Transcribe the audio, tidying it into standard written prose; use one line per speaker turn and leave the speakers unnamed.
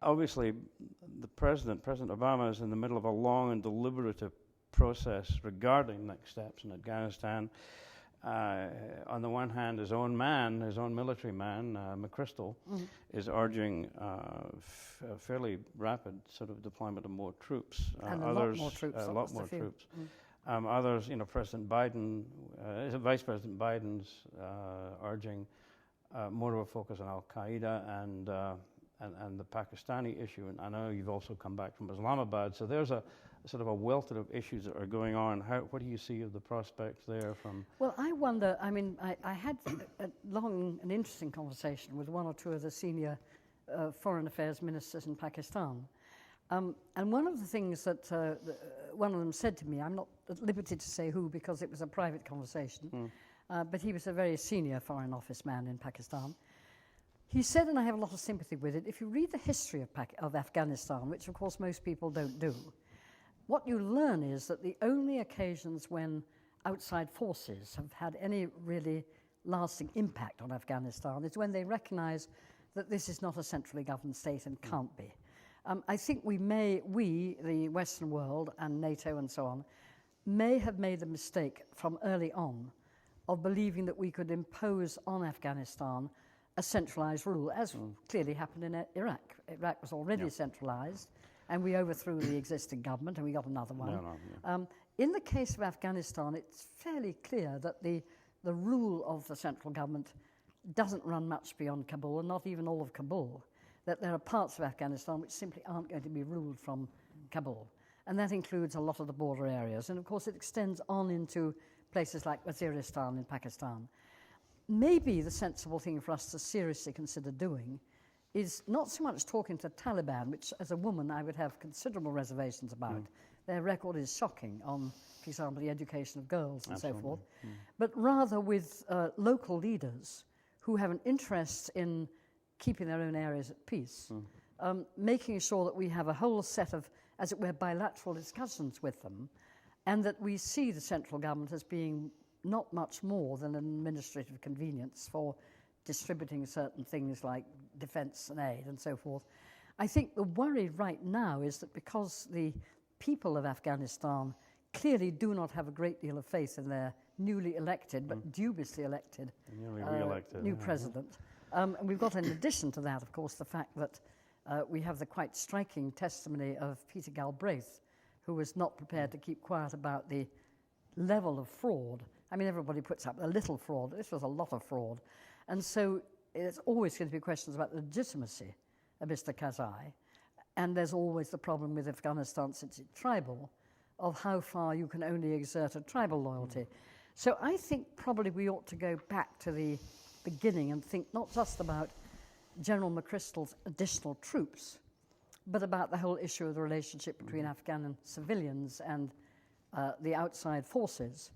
obviously, President Obama, is in the middle of a long and deliberative process regarding next steps in Afghanistan. On the one hand, his own military man, McChrystal, is urging fairly rapid sort of deployment of more troops.
And a lot more troops.
Others, President Biden, Vice President Biden's urging more of a focus on Al-Qaeda and the Pakistani issue. And I know you've also come back from Islamabad, so there's a sort of a wealth of issues that are going on. What do you see of the prospects there from?
Well, I wonder, I had a long and interesting conversation with one or two of the senior foreign affairs ministers in Pakistan. And one of the things that one of them said to me, I'm not at liberty to say who because it was a private conversation, but he was a very senior foreign office man in Pakistan. He said, and I have a lot of sympathy with it, if you read the history of Afghanistan, which of course most people don't do, what you learn is that the only occasions when outside forces have had any really lasting impact on Afghanistan is when they recognize that this is not a centrally governed state and can't be. I think we, the Western world and NATO and so on, may have made the mistake from early on of believing that we could impose on Afghanistan a centralized rule, as clearly happened in Iraq. Iraq was already centralized, and we overthrew the existing government, and we got another one. In the case of Afghanistan, it's fairly clear that the rule of the central government doesn't run much beyond Kabul, and not even all of Kabul, that there are parts of Afghanistan which simply aren't going to be ruled from Kabul. And that includes a lot of the border areas. And of course, it extends on into places like Waziristan in Pakistan. Maybe the sensible thing for us to seriously consider doing is not so much talking to Taliban, which as a woman I would have considerable reservations about. Their record is shocking on, for example, the education of girls and so forth, but rather with local leaders who have an interest in keeping their own areas at peace, making sure that we have a whole set of, as it were, bilateral discussions with them, and that we see the central government as being not much more than an administrative convenience for distributing certain things like defense and aid and so forth. I think the worry right now is that because the people of Afghanistan clearly do not have a great deal of faith in their newly elected, but dubiously elected, new president. And we've got, in addition to that, of course, the fact that we have the quite striking testimony of Peter Galbraith, who was not prepared to keep quiet about the level of fraud. I mean, everybody puts up a little fraud. This was a lot of fraud. And so there's always going to be questions about the legitimacy of Mr. Karzai. And there's always the problem with Afghanistan, since it's tribal, of how far you can only exert a tribal loyalty. So I think probably we ought to go back to the beginning and think not just about General McChrystal's additional troops, but about the whole issue of the relationship between Afghan civilians and the outside forces.